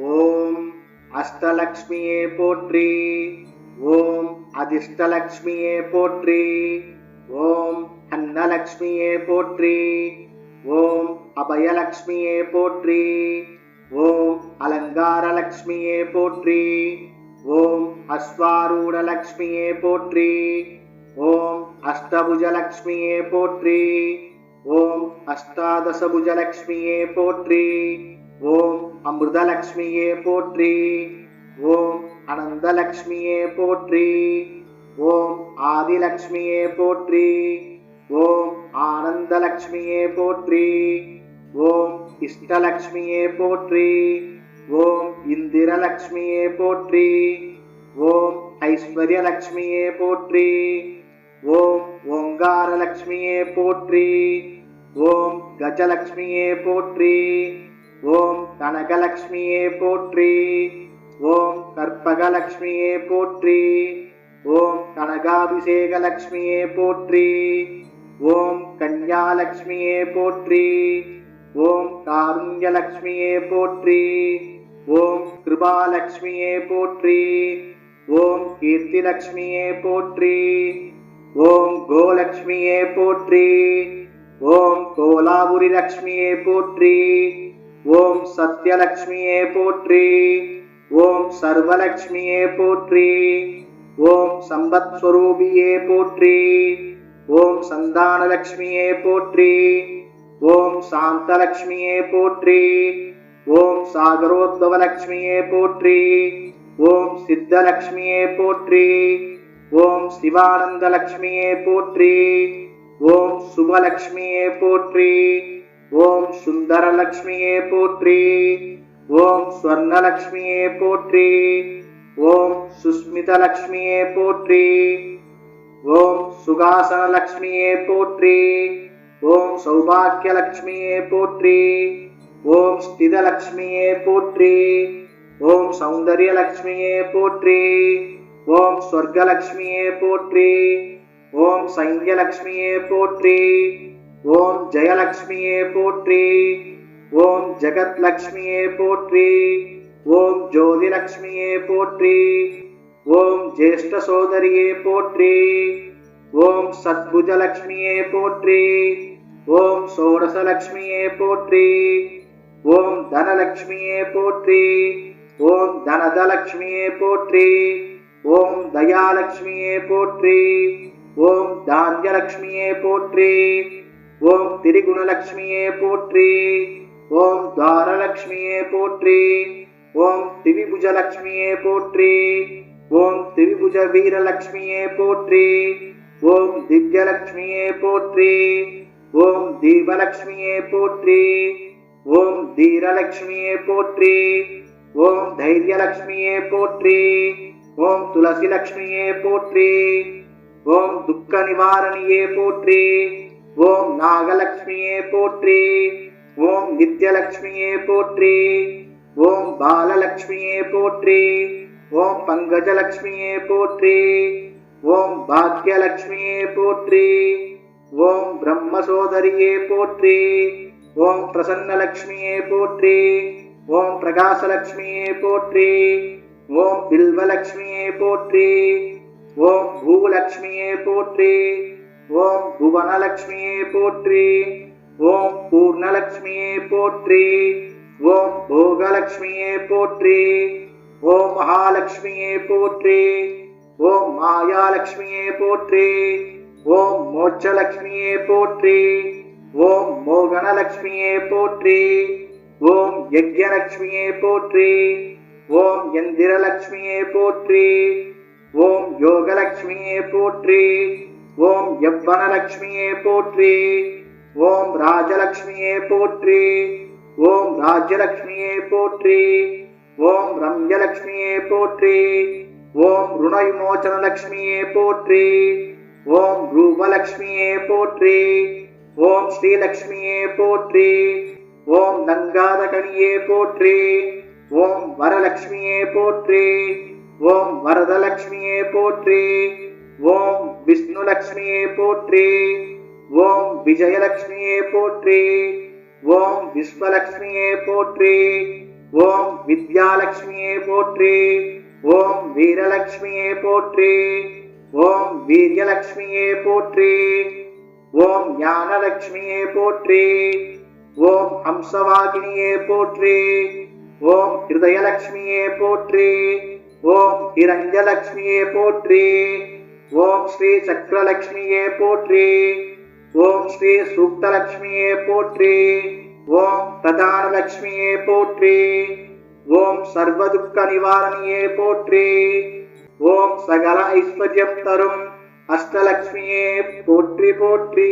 ஓம் அஷ்டலக்ஷ்மியே போற்றி. ஓம் அதிர்ஷ்டலக்ஷ்மியே போற்றி. ஓம் அன்னலக்ஷ்மியே போற்றி. ஓம் அபயலக்ஷ்மியே போற்றி. ஓம் அலங்காரலக்ஷ்மியே போற்றி. ஓம் அஸ்வாரூடலக்ஷ்மியே போற்றி. ஓம் அஷ்டபுஜலக்ஷ்மியே போற்றி. ஓம் அஷ்டாதசபுஜலக்ஷ்மியே போற்றி. ஓம் அமிர்தலக்ஷ்மியே போற்றி. ஓம் அனந்தலக்ஷ்மியே போற்றி. ஓம் ஆதிலக்ஷ்மியே போற்றி. ஓம் ஆனந்தலக்ஷ்மியே போற்றி. ஓம் இஷ்டலக்ஷ்மியே போற்றி. ஓம் இந்திரலக்ஷ்மியே போற்றி. ஓம் ஐஸ்வர்யலக்ஷ்மியே போற்றி. ஓம் ஓங்காரலக்ஷ்மியே போற்றி. ஓம் கஜலக்ஷ்மியே போற்றி. ஓம் கனகலக்ஷ்மியே போற்றி. ஓம் கற்பகலக்ஷ்மியே போற்றி. ஓம் கனகாபிஷேகலக்ஷ்மியே போற்றி. ஓம் கன்யாலக்ஷ்மியே போற்றி. ஓம் காருண்யலக்ஷ்மியே போற்றி. ஓம் கிருபாலக்ஷ்மியே போற்றி. ஓம் கீர்த்திலக்ஷ்மியே போற்றி. ஓம் கோலக்ஷ்மியே போற்றி. ஓம் கோலாபுரி லக்ஷ்மியே போற்றி. ஓம் சத்யலக்ஷ்மியே போற்றி. ஓம் சர்வலக்ஷ்மியே போற்றி. ஓம் சம்பத் ஸ்வரூபியே போற்றி. ஓம் சந்தானலக்ஷ்மியே போற்றி. ஓம் சாந்தலக்ஷ்மியே போற்றி. ஓம் சாகரோத்பவலக்ஷ்மியே போற்றி. ஓம் சித்தலக்ஷ்மியே போற்றி. ஓம் சிவானந்தலக்ஷ்மியே போற்றி. ஓம் சுபலக்ஷ்மியே போற்றி. ஓம் சுந்தரலக்ஷ்மியே போற்றி. ஓம் ஸ்வர்ணலக்ஷ்மியே போற்றி. ஓம் சுஸ்மிதலக்ஷ்மியே போற்றி. ஓம் சுகாசனலக்ஷ்மியே போற்றி. ஓம் சௌபாக்கியலக்ஷ்மியே போற்றி. ஓம் ஸ்திதலக்ஷ்மியே போற்றி. ஓம் சௌந்தர்யலக்ஷ்மியே போற்றி. ஓம் ஸ்வர்கலக்ஷ்மியே போற்றி. ஓம் சைன்யலக்ஷ்மியே போற்றி. ஓம் ஜெயலக்ஷ்மியே போற்றி. ஓம் ஜெகத்லக்ஷ்மியே போற்றி. ஓம் ஜோதிலக்ஷ்மியே போற்றி. ஓம் ஜேஷ்ட சோதரியே போற்றி. ஓம் சத்புஜலக்ஷ்மியே போற்றி. ஓம் சோடசலக்ஷ்மியே போற்றி. ஓம் தனலக்ஷ்மியே போற்றி. ஓம் தனதலக்ஷ்மியே போற்றி. ஓம் தயாலக்ஷ்மியே போற்றி. ஓம் தான்யலக்ஷ்மியே போற்றி. ஓம் திரிகுணலக்ஷ்மியே போற்றி. ஓம் துவாரலக்ஷ்மியே போற்றி. ஓம் திவிபுஜலக்ஷ்மியே போற்றி. ஓம் திவிபுஜ வீரலக்ஷ்மியே போற்றி. ஓம் திவ்யலக்ஷ்மியே போற்றி. ஓம் தீபலக்ஷ்மியே போற்றி. ஓம் தீரலக்ஷ்மியே போற்றி. ஓம் தைரியலக்ஷ்மியே போற்றி. ஓம் துளசிலக்ஷ்மியே போற்றி. ஓம் துக்க நிவாரணியே போற்றி. ஓம் நாகலக்ஷ்மியே போற்றி. ஓம் நித்யலக்ஷ்மியே போற்றி. ஓம் பாலலக்ஷ்மியே போற்றி. ஓம் பங்கஜலக்ஷ்மியே போற்றி. ஓம் பாக்யலக்ஷ்மியே போற்றி. ஓம் பிரம்மசோதரியே போற்றி. ஓம் பிரசன்னலக்ஷ்மியே போற்றி. ஓம் பிரகாசலக்ஷ்மியே போற்றி. ஓம் பில்வலக்ஷ்மியே போற்றி. ஓம் பூலக்ஷ்மியே போற்றி. ஓம் புவனலக்ஷ்மியே போற்றி. ஓம் பூர்ணலக்ஷ்மியே போற்றி. ஓம் போகலக்ஷ்மியே போற்றி. ஓம் மகாலக்ஷ்மியே போற்றி. ஓம் மாயாலக்ஷ்மியே போற்றி. ஓம் மோட்சலக்ஷ்மியே போற்றி. ஓம் மோகனலக்ஷ்மியே போற்றி. ஓம் யஜ்ஞலக்ஷ்மியே போற்றி. ஓம் யந்திரலக்ஷ்மியே போற்றி. ஓம் யோகலக்ஷ்மியே போற்றி. ஓம் யவ்வனலக்ஷ்மியே போற்றி. ஓம் ராஜலக்ஷ்மியே போற்றி. ஓம் ராஜ்யலக்ஷ்மியே போற்றி. ஓம் ரம்யலக்ஷ்மியே போற்றி. ஓம் ருணவிமோச்சனலக்ஷ்மியே போற்றி. ஓம் ரூபலக்ஷ்மியே போற்றி. ஓம் ஸ்ரீலக்ஷ்மியே போற்றி. ஓம் நங்காதகணியே போற்றி. ஓம் வரலக்ஷ்மியே போற்றி. ஓம் வரதலக்ஷ்மியே போற்றி. ஓம் விஷ்ணுலக்ஷ்மியே போற்றி. ஓம் விஜயலக்ஷ்மியே போற்றி. ஓம் விஸ்வலக்ஷ்மியே போற்றி. ஓம் வித்யாலட்சுமியே போற்றி. ஓம் வீரலட்சுமியே போற்றி. ஓம் வீரியலட்சுமியே போற்றி. ஓம் ஞானலட்சுமியே போற்றி. ஓம் ஹம்சவாகினியே போற்றி. ஓம் ஹிருதயலட்சுமியே போற்றி. ஓம் ஹிரண்யலட்சுமியே போற்றி. ஓம் ஸ்ரீ சக்கரலட்சுமியே போற்றி. ஓம் ஸ்ரீ சூக்தலட்சுமியே போற்றி. ஓம் பிரதானலட்சுமியே போற்றி. ஓம் சர்வதுக்க நிவாரணியே போற்றி. ஓம் சகல ஐஸ்வர்யம் தரும் அஷ்டலட்சுமியே போற்றி போற்றி.